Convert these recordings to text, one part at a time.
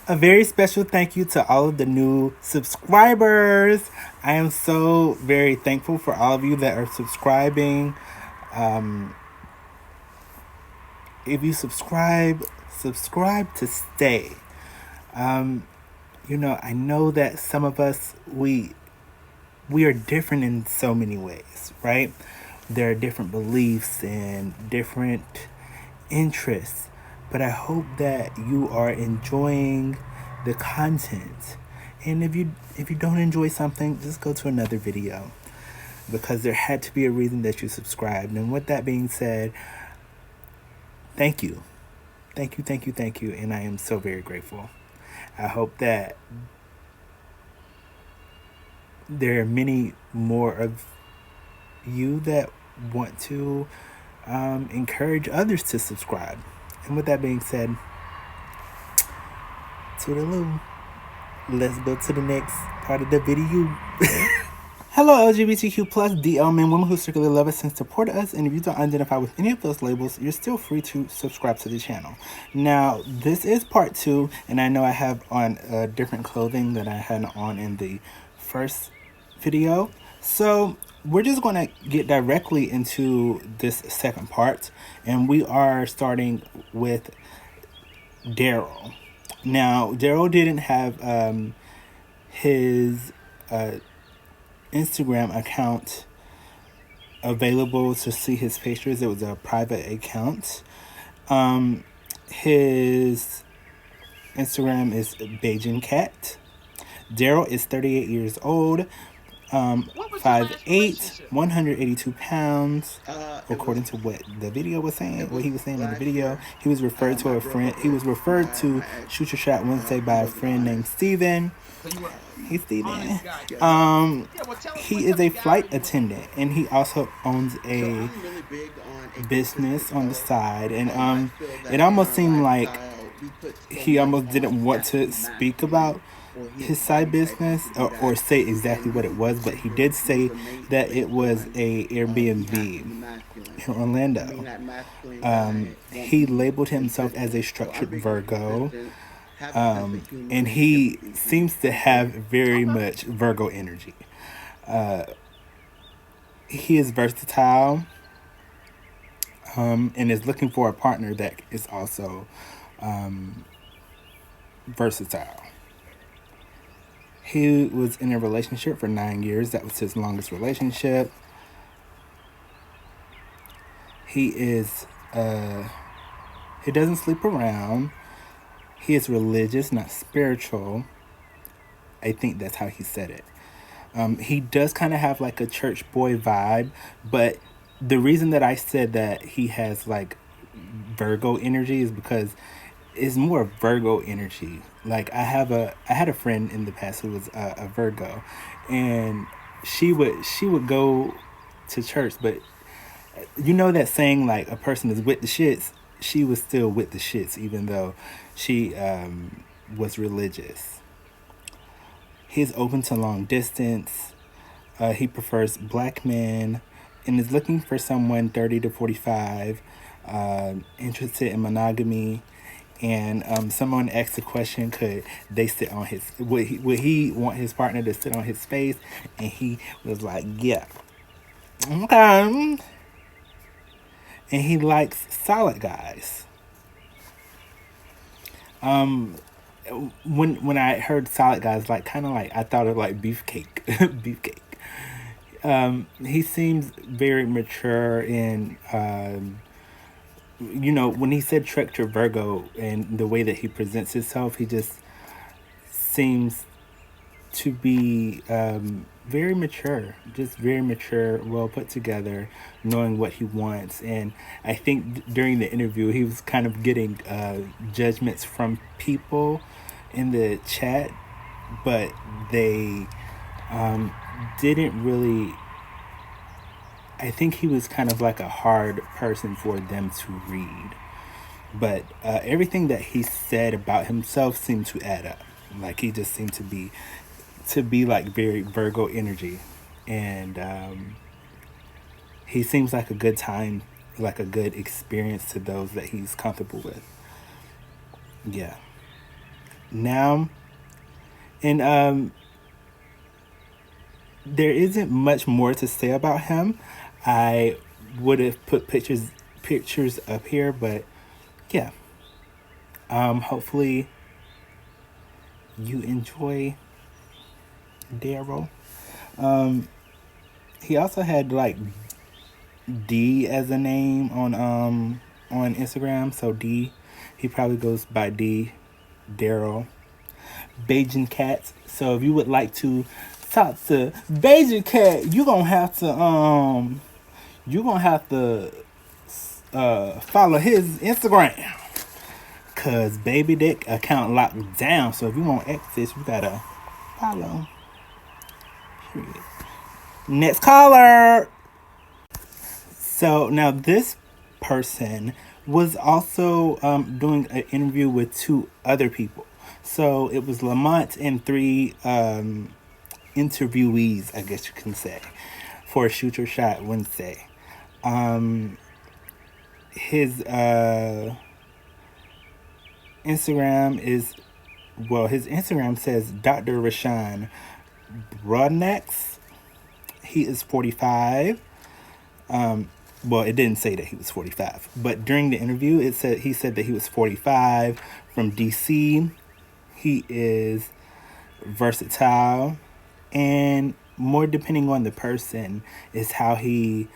A very special thank you to all of the new subscribers. I am so very thankful for all of you that are subscribing. If you subscribe to stay. I know that some of us we are different in so many ways, right? There are different beliefs and different interests, but I hope that you are enjoying the content. And if you don't enjoy something, just go to another video because there had to be a reason that you subscribed. And with that being said, thank you. Thank you, thank you, thank you. And I am so very grateful. I hope that there are many more of you that want to encourage others to subscribe. And with that being said, toodaloo. Let's go to the next part of the video. Hello, LGBTQ plus DL men, women who strictly love us and support us. And if you don't identify with any of those labels, you're still free to subscribe to the channel. Now, this is part 2, and I know I have on different clothing that I had on in the first video. So we're just going to get directly into this second part, and we are starting with Daryl. Now, Daryl didn't have his Instagram account available to see his pictures. It was a private account. His Instagram is Beijing Cat. Daryl is 38 years old, 5'8", 182 pounds, according to what the video was saying, what he was saying in the video. He was referred to a friend. He was referred to Shoot Your Shot Wednesday by a friend named Steven. Hey, Steven. He is a flight attendant, and he also owns a business on the side. And it almost seemed like he almost didn't want to speak about his side business or say exactly what it was, but he did say that it was a Airbnb in Orlando. He labeled himself as a structured Virgo, and he seems to have very much Virgo energy. He is versatile, and is looking for a partner that is also versatile. He was in a relationship for 9 years. That was his longest relationship. He doesn't sleep around. He is religious, not spiritual. I think that's how he said it. He does kind of have like a church boy vibe, but the reason that I said that he has like Virgo energy is because it's more Virgo energy. Like I had a friend in the past who was a Virgo, and she would go to church, but you know that saying like a person is with the shits. She was still with the shits even though she was religious. He's open to long distance. He prefers black men and is looking for someone 30 to 45, interested in monogamy. And someone asked the question, could they sit on his, would he want his partner to sit on his face? And he was like, yeah. Okay. And he likes solid guys. When I heard solid guys, like kind of like I thought of like beefcake, beefcake. He seems very mature and when he said Trek to Virgo and the way that he presents himself, he just seems to be very mature, just very mature, well put together, knowing what he wants. And I think during the interview, he was kind of getting judgments from people in the chat, but they didn't really. I think he was kind of like a hard person for them to read. But everything that he said about himself seemed to add up. Like he just seemed to be like very Virgo energy. And he seems like a good time, like a good experience to those that he's comfortable with. Yeah. now. And there isn't much more to say about him. I would have put pictures up here, but yeah. Hopefully you enjoy Daryl. He also had like D as a name on Instagram. So D, he probably goes by D, Daryl. Beijing Cats. So if you would like to talk to Beijing Cat, you gonna have to follow his Instagram. Cause baby dick account locked down. So if you want access, you gotta follow. Period. Next caller. So now this person was also doing an interview with two other people. So it was Lamont and three interviewees, I guess you can say, for Shoot Your Shot Wednesday. His Instagram is, well, his Instagram says Dr. Rashawn Broadnax. He is 45. Well, it didn't say that he was 45, but during the interview, he said that he was 45 from DC. He is versatile, and more depending on the person is how he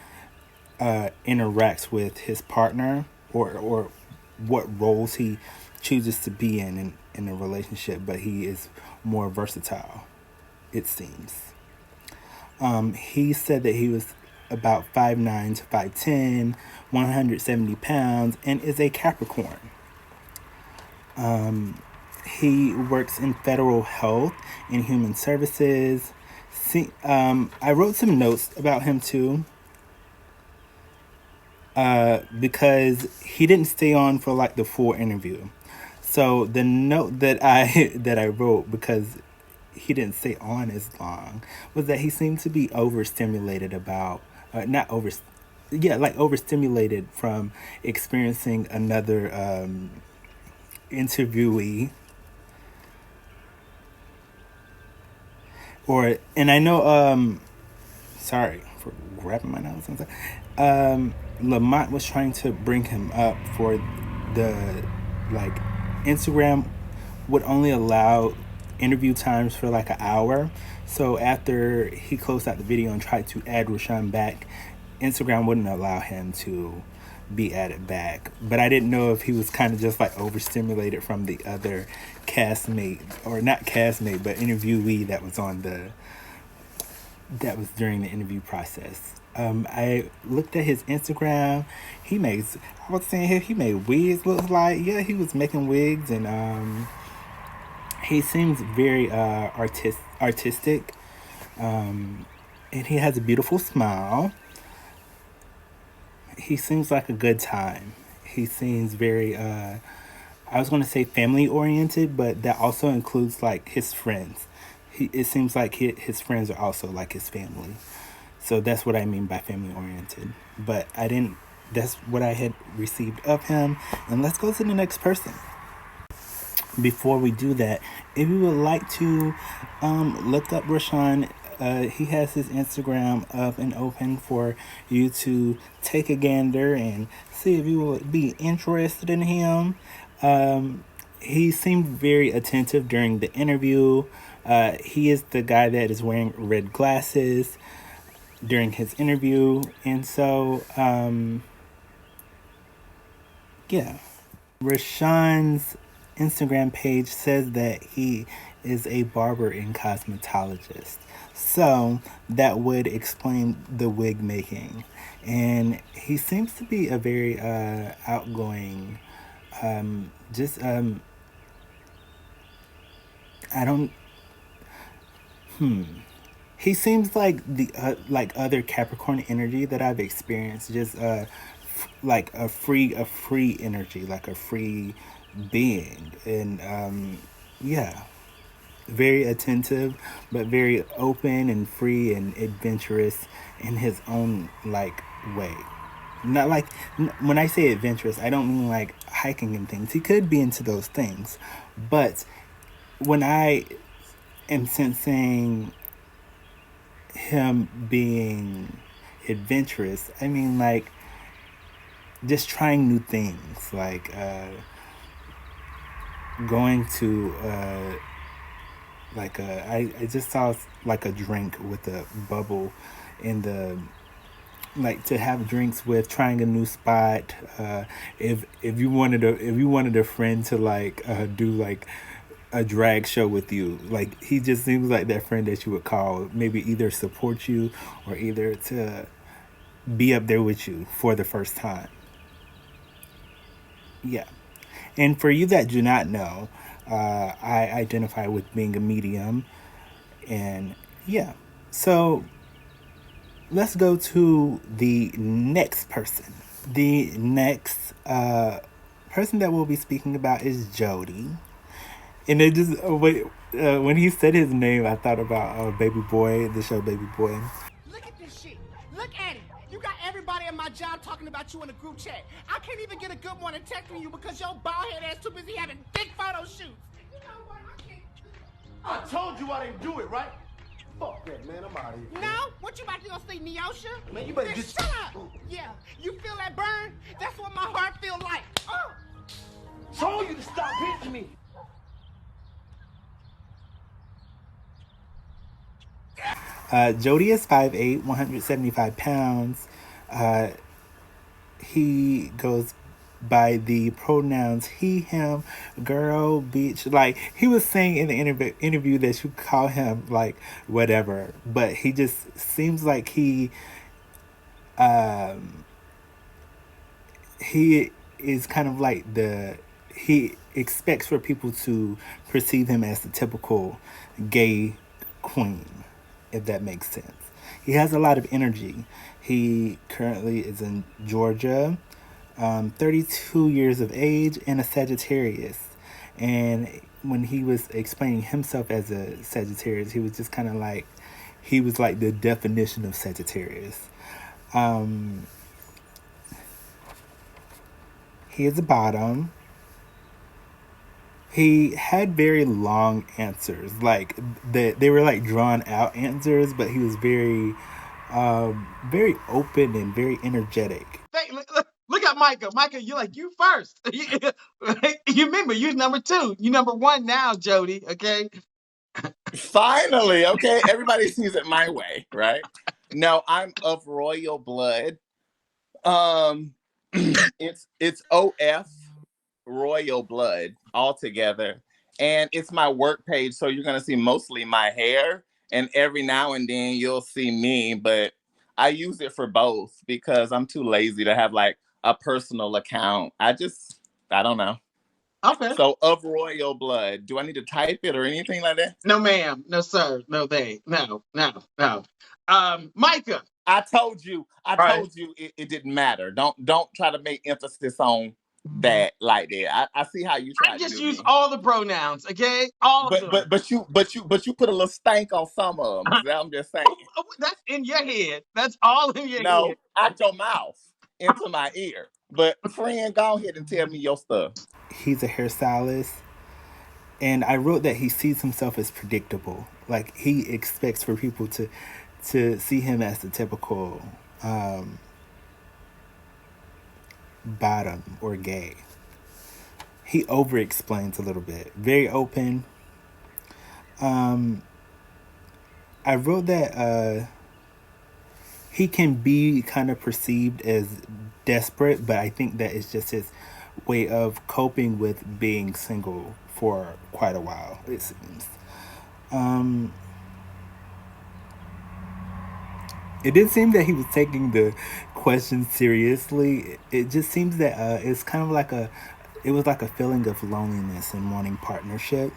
interacts with his partner, or what roles he chooses to be in a relationship. But he is more versatile, it seems. He said that he was about 5'9" to 5'10", 170 pounds, and is a Capricorn. He works in federal health and human services. I wrote some notes about him too, because he didn't stay on for like the full interview. So the note that I wrote, because he didn't stay on as long, was that he seemed to be overstimulated about overstimulated from experiencing another interviewee. And I know, sorry for grabbing my nose. Lamont was trying to bring him up for the, like, Instagram would only allow interview times for like an hour. So after he closed out the video and tried to add Rashawn back, Instagram wouldn't allow him to be added back. But I didn't know if he was kind of just like overstimulated from the other castmate, or not castmate, but interviewee that was during the interview process. I looked at his Instagram. He made wigs look like, yeah, he was making wigs, and he seems very artistic, and he has a beautiful smile. He seems like a good time. He seems very, I was going to say family oriented, but that also includes like his friends. It seems like his friends are also like his family. So that's what I mean by family oriented. But that's what I had received of him. And let's go to the next person. Before we do that, if you would like to look up Rashawn, he has his Instagram up and open for you to take a gander and see if you would be interested in him. He seemed very attentive during the interview. He is the guy that is wearing red glasses during his interview. And so, yeah. Rashawn's Instagram page says that he is a barber and cosmetologist. So that would explain the wig making. And he seems to be a very outgoing, he seems like the like other Capricorn energy that I've experienced, just like a free energy, like a free being. And yeah, very attentive, but very open and free and adventurous in his own like way. Not like, when I say adventurous, I don't mean like hiking and things. He could be into those things, but when I am sensing him being adventurous, I mean like just trying new things, like going to I just saw like a drink with a bubble in the like to have drinks with, trying a new spot. If you wanted a friend to like do like a drag show with you, like he just seems like that friend that you would call, maybe either support you or either to be up there with you for the first time. Yeah. And for you that do not know, I identify with being a medium. And yeah. So let's go to the next person. The next person that we'll be speaking about is Jody. And it just, when he said his name, I thought about Baby Boy, the show Baby Boy. Look at this shit. Look at it. You got everybody at my job talking about you in a group chat. I can't even get a good morning text from you because your bald head ass too busy having big photo shoots. You know what? I can't. I told you I didn't do it, right? Fuck that, man. I'm out of here. No? What you about to go see Neosha? Man, you better Then just shut up. Yeah. You feel that burn? That's what my heart feel like. Oh. told you to stop hitting me. Jody is 5'8", 175 pounds. Uh, he goes by the pronouns he, him, girl, bitch. Like he was saying in the interview that you call him like whatever, but he just seems like he is kind of like he expects for people to perceive him as the typical gay queen, if that makes sense. He has a lot of energy. He currently is in Georgia, 32 years of age, and a Sagittarius. And when he was explaining himself as a Sagittarius, he was just kind of like, he was like the definition of Sagittarius. He is a bottom. He had very long answers, like they were like drawn out answers, but he was very open and very energetic. Look at Micah. Micah, you're like, you first. You remember, you're number two. You number one now, Jody. Okay. Finally, okay. Everybody sees it my way, right? No, I'm of royal blood. Um, it's OF royal blood altogether, and it's my work page. So you're gonna see mostly my hair, and every now and then you'll see me. But I use it for both because I'm too lazy to have like a personal account. I don't know. Okay. So of royal blood. Do I need to type it or anything like that? No, ma'am. No, sir. No, they. No, no, no. Micah. I told you All right. it didn't matter. Don't try to make emphasis on that like that. I see how you I tried to just do use me. all the pronouns, okay? All of But them. but but you but you but you put a little stank on some of them. So I'm just saying. That's in your head. That's all in your No, head. out your mouth into my ear. But friend, go ahead and tell me your stuff. He's a hairstylist, and I wrote that he sees himself as predictable. Like he expects for people to see him as the typical bottom or gay. He over explains a little bit. Very open. I wrote that he can be kind of perceived as desperate, but I think that it's just his way of coping with being single for quite a while, it seems. It did seem that he was taking the question seriously. It just seems that it's kind of like it was like a feeling of loneliness and wanting partnership.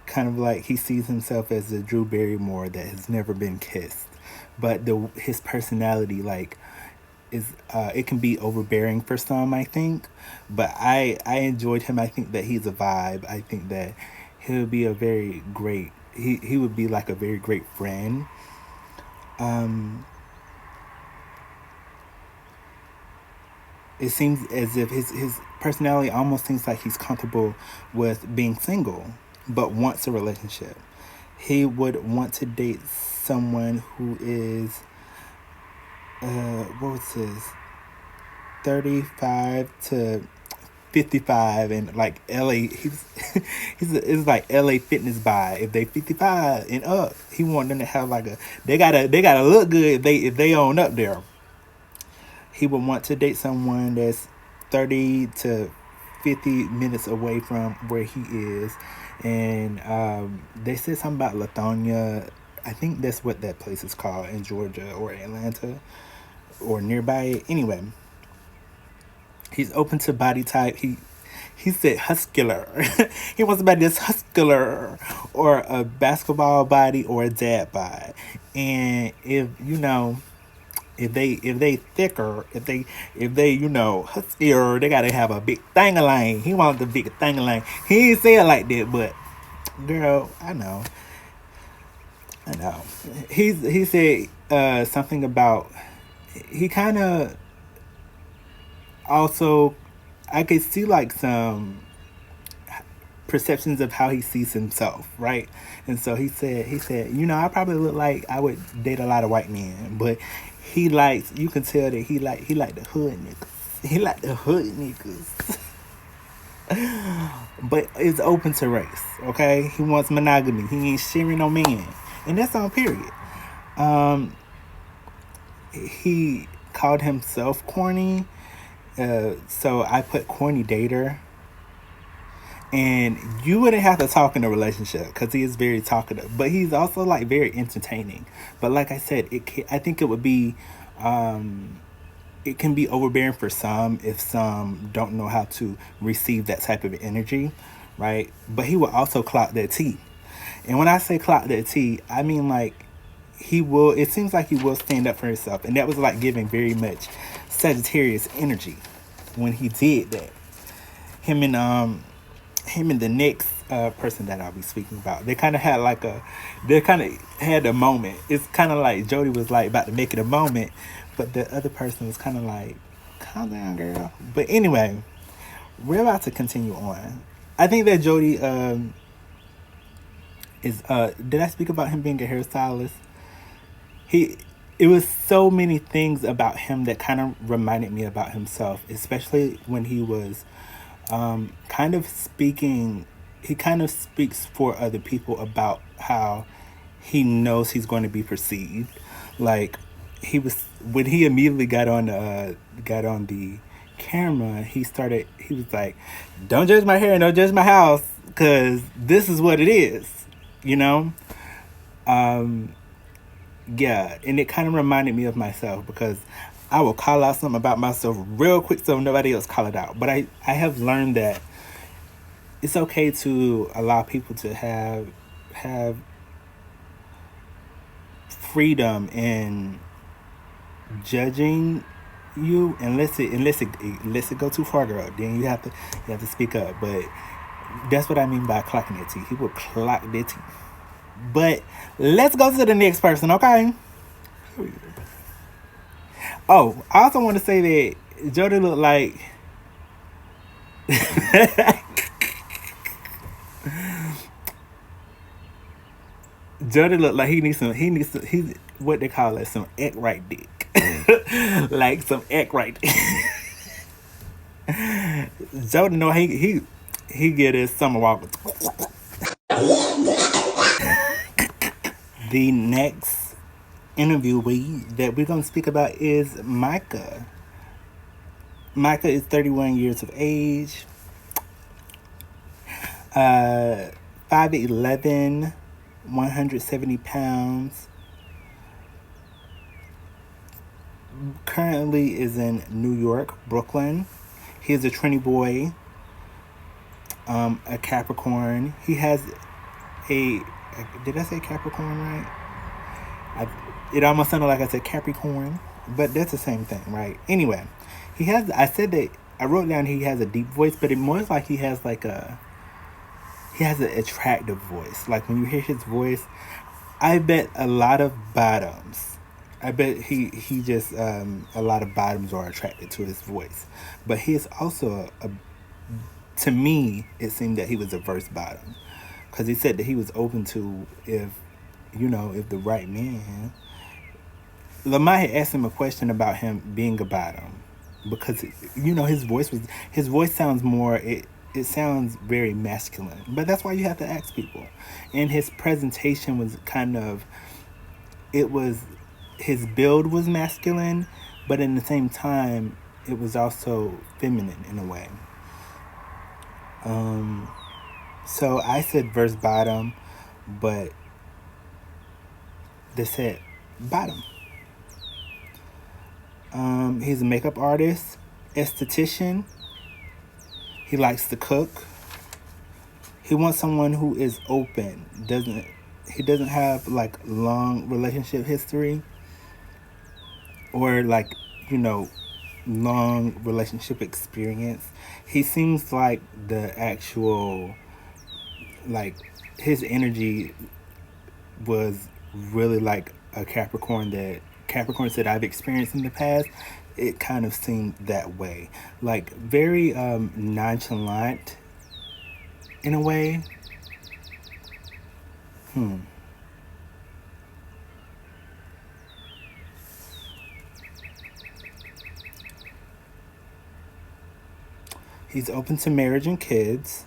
Kind of like he sees himself as a Drew Barrymore that has never been kissed, but his personality like is it can be overbearing for some, I think, but I enjoyed him. I think that he's a vibe. I think that he would be a very great he would be like a very great friend. it seems as if his personality almost seems like he's comfortable with being single, but wants a relationship. He would want to date someone who is what was his 35 to 55 and like LA it's like LA fitness by if they 55 and up. He want them to have like a they gotta look good if they own up there. He would want to date someone that's 30 to 50 minutes away from where he is. And they said something about Lithonia. I think that's what that place is called in Georgia or Atlanta or nearby. Anyway, he's open to body type. He said huscular. He wants somebody that's huscular or a basketball body or a dad bod. And if they thicker, if they huskier, they gotta have a big thing-a-lang. He wants the big thing-a-lang. He ain't say it like that, but girl, I know. He said something about he kind of also I could see like some perceptions of how he sees himself, right? And so he said, I probably look like I would date a lot of white men, but you can tell that he like the hood niggas. He like the hood niggas. But it's open to race, okay? He wants monogamy. He ain't sharing no man. And that's on period. He called himself corny. So I put corny dater. And you wouldn't have to talk in a relationship because he is very talkative, but he's also like very entertaining. But like I said, I think it would be, it can be overbearing for some if some don't know how to receive that type of energy, right? But he will also clock that T. And when I say clock that T, I mean like he will. It seems like he will stand up for himself, and that was like giving very much Sagittarius energy when he did that. Him and the next person that I'll be speaking about, they kind of had a moment. It's kind of like Jody was like about to make it a moment, but the other person was kind of like, calm down, girl. But anyway, we're about to continue on. I think that Jody is did I speak about him being a hairstylist? It was so many things about him that kind of reminded me about himself, especially when he was kind of speaking. He kind of speaks for other people about how he knows he's going to be perceived. Like he was when he immediately got on the camera. He was like, "Don't judge my hair, don't judge my house, because this is what it is," you know. Yeah, and it kind of reminded me of myself because I will call out something about myself real quick so nobody else call it out. But I have learned that it's okay to allow people to have freedom in judging you unless it go too far, girl. Then you have to speak up. But that's what I mean by clocking that T. He will clock that T. But let's go to the next person, okay? Oh, I also want to say that Jody looked like he's what they call it, some act right dick. Like some act right dick. Jody know he get his summer walk. The next interviewee that we're going to speak about is Micah. Micah is 31 years of age, 5'11", 170 pounds. Currently is in New York, Brooklyn. He is a Trini boy, a Capricorn. He has did I say Capricorn right? It almost sounded like I said Capricorn, but that's the same thing, right? Anyway, I wrote down he has a deep voice, but it more like he has an attractive voice. Like when you hear his voice, I bet a lot of bottoms I bet he just a lot of bottoms are attracted to his voice, but he is also a to me it seemed that he was a verse bottom because he said that he was open to if if the right man. Lamar had asked him a question about him being a bottom because his voice sounds more it sounds very masculine, but that's why you have to ask people. And his presentation was kind of it was his build was masculine, but in the same time it was also feminine in a way. So I said verse bottom, but they said bottom. He's a makeup artist, esthetician. He likes to cook. He wants someone who is open. He doesn't have like long relationship history or like, you know, long relationship experience. He seems like the actual like his energy was really like a Capricorns that I've experienced in the past. It kind of seemed that way, like very nonchalant in a way. He's open to marriage and kids.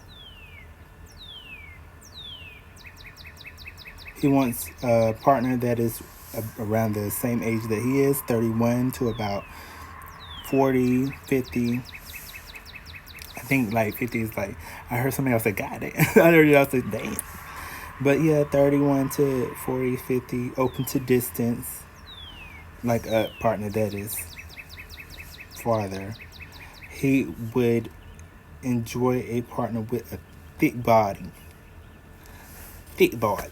He wants a partner that is around the same age that he is, 31 to about 40, 50. I think like 50 is like, I heard somebody else say, God damn. I heard y'all say, damn. But yeah, 31 to 40, 50, open to distance. Like a partner that is farther. He would enjoy a partner with a thick body. Thick body.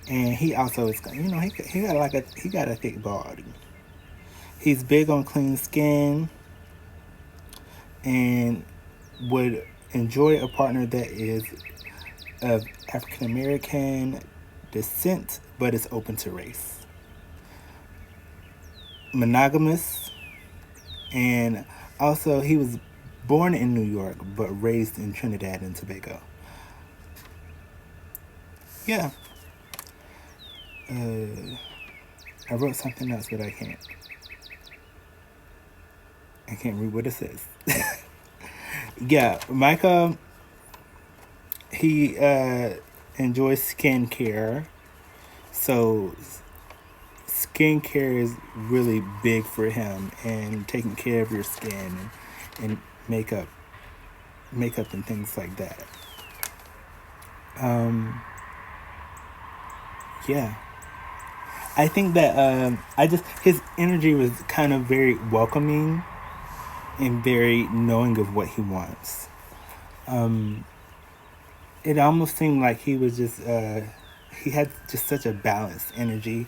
And he also is, he got a thick body. He's big on clean skin and would enjoy a partner that is of African American descent but is open to race. Monogamous, and also he was born in New York but raised in Trinidad and Tobago. Yeah. I wrote something else, but I can't read what it says. Yeah, Micah, he enjoys skincare. So skincare is really big for him, and taking care of your skin and makeup and things like that. Yeah. I think that his energy was kind of very welcoming and very knowing of what he wants. It almost seemed like he was just he had just such a balanced energy.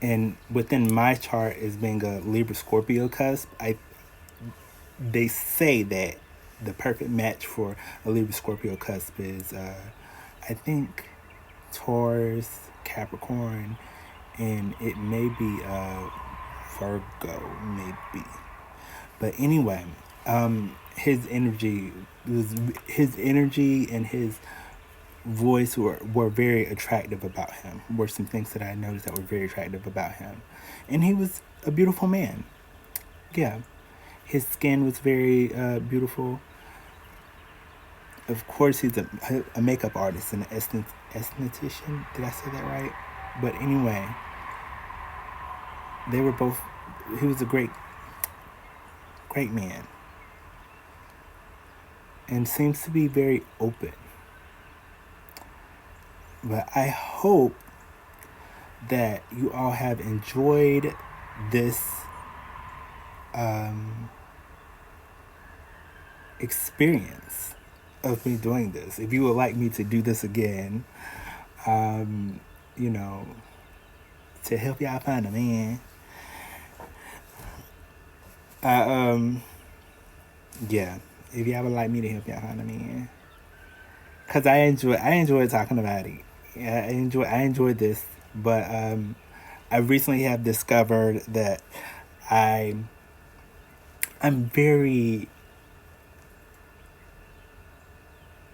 And within my chart as being a Libra Scorpio cusp, they say that the perfect match for a Libra Scorpio cusp is I think Taurus, Capricorn, and it may be Virgo, maybe. But anyway, his energy and his voice were very attractive about him. Were some things that I noticed that were very attractive about him, and he was a beautiful man. Yeah, his skin was very beautiful. Of course, he's a makeup artist and an esthetician. Did I say that right? But anyway, they were both. He was a great man, and seems to be very open. But I hope that you all have enjoyed this experience of me doing this. If you would like me to do this again, you know, to help y'all find a man, yeah, if y'all would like me to help y'all find a man, cause I enjoy talking about it. Yeah, I enjoyed this But I recently have discovered that I I'm very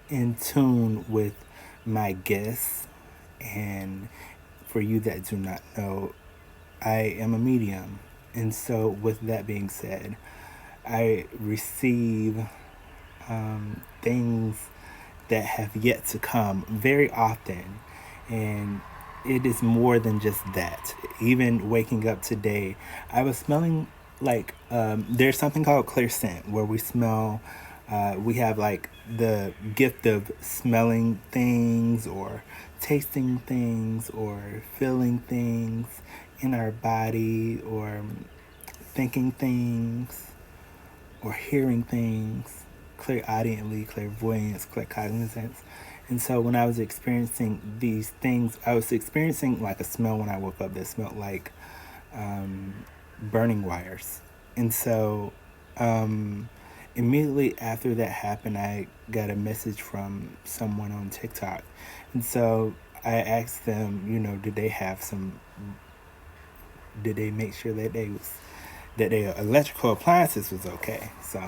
in tune with my guests, and for you that do not know, I am a medium. And so, with that being said, I receive things that have yet to come very often. And it is more than just that. Even waking up today, I was smelling like there's something called clear scent where we smell. We have like the gift of smelling things or tasting things or feeling things in our body or thinking things or hearing things clairaudiently, clairvoyance, claircognizance. And so when I was experiencing these things, I was experiencing like a smell when I woke up that smelled like burning wires. And so immediately after that happened, I got a message from someone on TikTok. And so I asked them, did they have did they make sure that that their electrical appliances was okay? So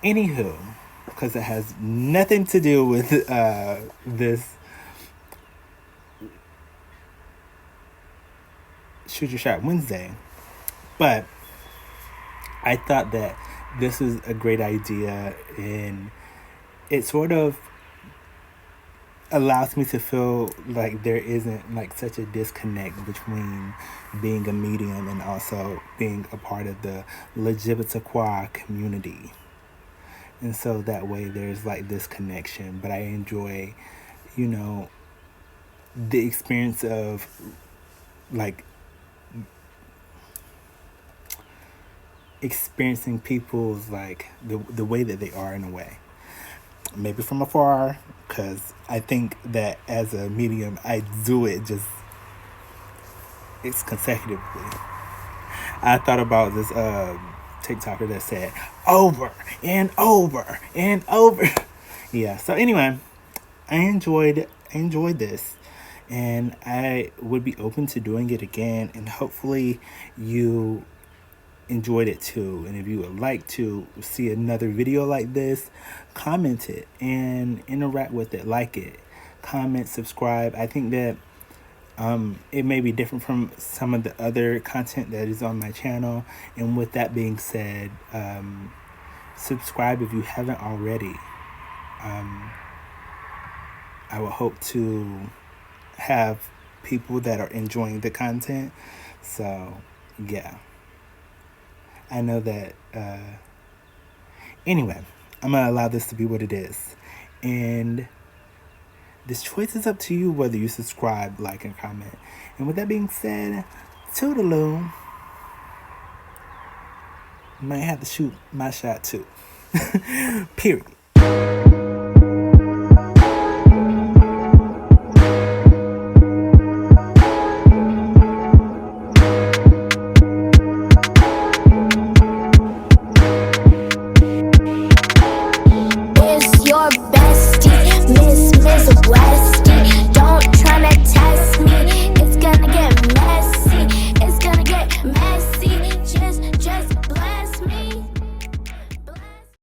anywho, because it has nothing to do with this Shoot Your Shot Wednesday, but I thought that this was a great idea, and it sort of allows me to feel like there isn't like such a disconnect between being a medium and also being a part of the LGBTQ community. And so that way there's like this connection, but I enjoy, you know, the experience of like experiencing people's like the way that they are in a way, maybe from afar, because I think that as a medium I do it just it's consecutively. I thought about this TikToker that said over and over and over. Yeah, so anyway, I enjoyed this, and I would be open to doing it again, and hopefully you enjoyed it too. And if you would like to see another video like this, comment it and interact with it, like it, comment, subscribe. I think that it may be different from some of the other content that is on my channel. And with that being said, subscribe if you haven't already. I would hope to have people that are enjoying the content. So, yeah. I know that, anyway, I'm going to allow this to be what it is. And this choice is up to you whether you subscribe, like, and comment. And with that being said, toodaloo. Might have to shoot my shot too. Period.